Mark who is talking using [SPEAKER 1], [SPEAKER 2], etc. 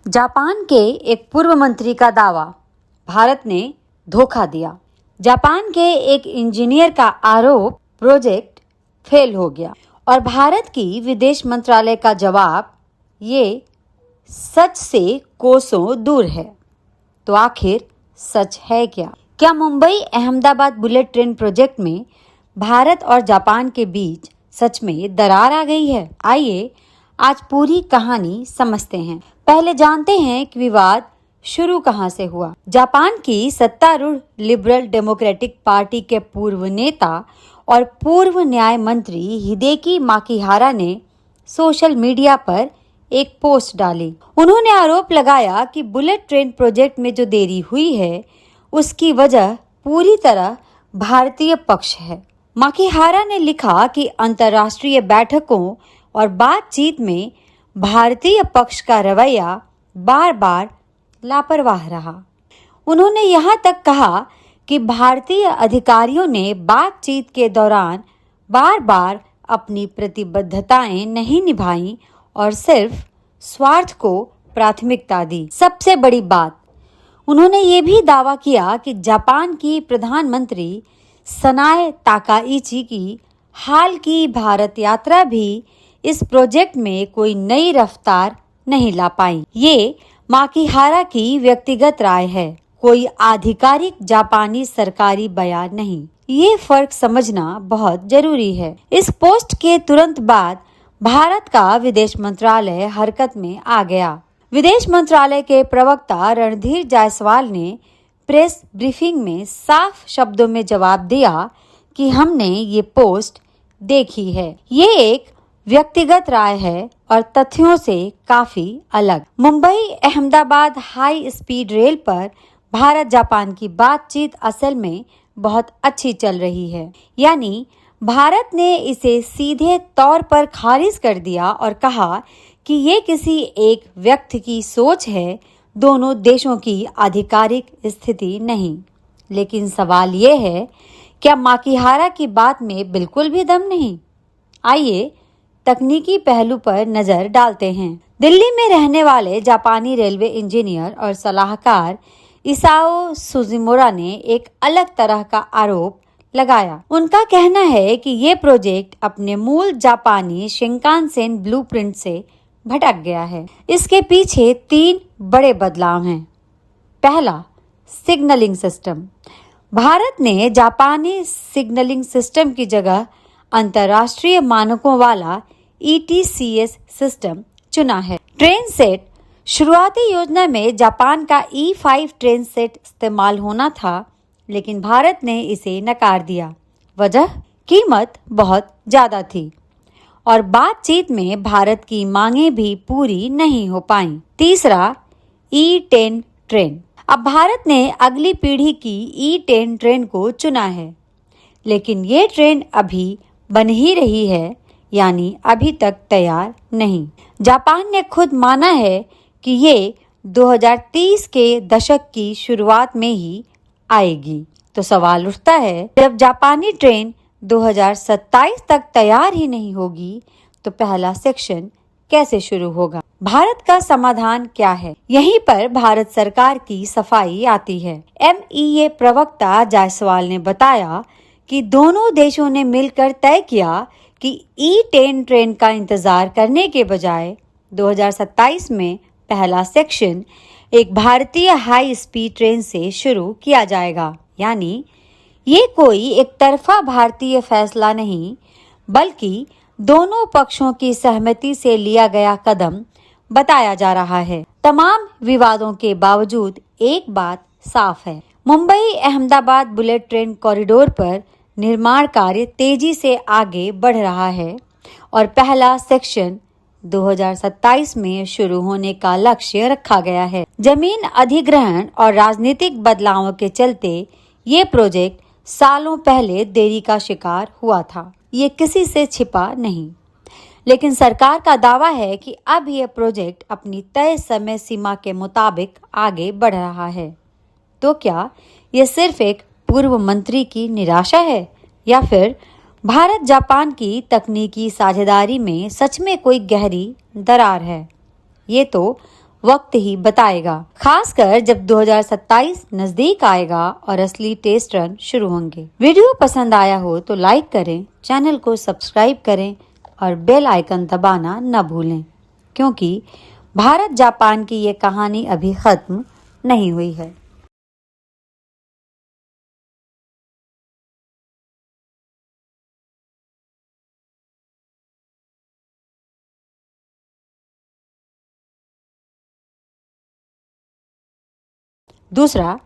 [SPEAKER 1] Japan के एक पूर्व मंत्री का दावा, भारत ने धोखा दिया। जापान के एक इंजीनियर का आरोप, प्रोजेक्ट फेल हो गया। और भारत की विदेश मंत्रालय का जवाब, ये सच से कोसों दूर है। तो आखिर सच है क्या? क्या Mumbai Ahmedabad bullet train project में भारत और जापान के बीच सच में दरार आ गई है? आइए आज पूरी कहानी समझते हैं। पहले जानते हैं कि विवाद शुरू कहां से हुआ। जापान की सत्तारूढ़ लिबरल डेमोक्रेटिक पार्टी के पूर्व नेता और पूर्व न्याय मंत्री हिदेकी माकिहारा ने सोशल मीडिया पर एक पोस्ट डाली। उन्होंने आरोप लगाया कि बुलेट ट्रेन प्रोजेक्ट में जो देरी हुई है, उसकी वजह पूरी तरह भारतीय पक्ष है। माकिहारा ने लिखा कि अंतर्राष्ट्रीय बैठकों और बातचीत में भारतीय पक्ष का रवैया बार बार लापरवाह रहा। उन्होंने यहाँ तक कहा कि भारतीय अधिकारियों ने बातचीत के दौरान बार बार अपनी प्रतिबद्धताएं नहीं निभाईं और सिर्फ स्वार्थ को प्राथमिकता दी। सबसे बड़ी बात, उन्होंने ये भी दावा किया कि जापान की प्रधानमंत्री सनाए ताकाइची की हाल की भारत यात्रा भी इस प्रोजेक्ट में कोई नई रफ्तार नहीं ला पाई। ये माकिहारा की व्यक्तिगत राय है, कोई आधिकारिक जापानी सरकारी बयान नहीं। ये फर्क समझना बहुत जरूरी है। इस पोस्ट के तुरंत बाद भारत का विदेश मंत्रालय हरकत में आ गया। विदेश मंत्रालय के प्रवक्ता रणधीर जायसवाल ने प्रेस ब्रीफिंग में साफ शब्दों में जवाब दिया कि हमने ये पोस्ट देखी है। ये एक व्यक्तिगत राय है और तथ्यों से काफी अलग। Mumbai Ahmedabad high speed rail पर भारत जापान की बातचीत असल में बहुत अच्छी चल रही है। यानी भारत ने इसे सीधे तौर पर खारिज कर दिया और कहा कि ये किसी एक व्यक्ति की सोच है, दोनों देशों की आधिकारिक स्थिति नहीं। लेकिन सवाल ये है, क्या माकिहारा की बात में बिल्कुल भी दम नहीं? आइए तकनीकी पहलू पर नजर डालते हैं। दिल्ली में रहने वाले जापानी रेलवे इंजीनियर और सलाहकार इसाओ सुजुमुरा ने एक अलग तरह का आरोप लगाया। उनका कहना है कि ये प्रोजेक्ट अपने मूल जापानी शिंकानसेन ब्लूप्रिंट से भटक गया है। इसके पीछे 3 बड़े बदलाव हैं। पहला, सिग्नलिंग सिस्टम। भारत ने जापानी सिग्नलिंग सिस्टम की जगह अंतर्राष्ट्रीय मानकों वाला ETCS सिस्टम चुना है। ट्रेन सेट, शुरुआती योजना में जापान का E5 ट्रेन सेट इस्तेमाल होना था, लेकिन भारत ने इसे नकार दिया। वजह, कीमत बहुत ज्यादा थी और बातचीत में भारत की मांगें भी पूरी नहीं हो पाईं। तीसरा, E10 ट्रेन। अब भारत ने अगली पीढ़ी की E10 ट्रेन को चुना है, लेकिन ये ट्रेन अभी बन ही रही है, यानी अभी तक तैयार नहीं। जापान ने खुद माना है कि ये 2030 के दशक की शुरुआत में ही आएगी। तो सवाल उठता है, जब जापानी ट्रेन 2027 तक तैयार ही नहीं होगी, तो पहला सेक्शन कैसे शुरू होगा? भारत का समाधान क्या है? यहीं पर भारत सरकार की सफाई आती है। MEA प्रवक्ता जायसवाल ने बताया कि दोनों देशों ने मिलकर तय किया कि E10 ट्रेन का इंतजार करने के बजाय 2027 में पहला सेक्शन एक भारतीय हाई स्पीड ट्रेन से शुरू किया जाएगा। यानी ये कोई एक तरफा भारतीय फैसला नहीं, बल्कि दोनों पक्षों की सहमति से लिया गया कदम बताया जा रहा है। तमाम विवादों के बावजूद एक बात साफ है, Mumbai Ahmedabad bullet train corridor पर निर्माण कार्य तेजी से आगे बढ़ रहा है और पहला सेक्शन 2027 में शुरू होने का लक्ष्य रखा गया है। जमीन अधिग्रहण और राजनीतिक बदलावों के चलते ये प्रोजेक्ट सालों पहले देरी का शिकार हुआ था। ये किसी से छिपा नहीं, लेकिन सरकार का दावा है कि अब यह प्रोजेक्ट अपनी तय समय सीमा के मुताबिक आगे बढ़ रहा है। तो क्या ये सिर्फ एक पूर्व मंत्री की निराशा है, या फिर भारत जापान की तकनीकी साझेदारी में सच में कोई गहरी दरार है? ये तो वक्त ही बताएगा, खासकर जब 2027 नजदीक आएगा और असली टेस्ट रन शुरू होंगे। वीडियो पसंद आया हो तो लाइक करें, चैनल को सब्सक्राइब करें और बेल आइकन दबाना न भूलें, क्योंकि भारत जापान की ये कहानी अभी खत्म नहीं हुई है। दूसरा,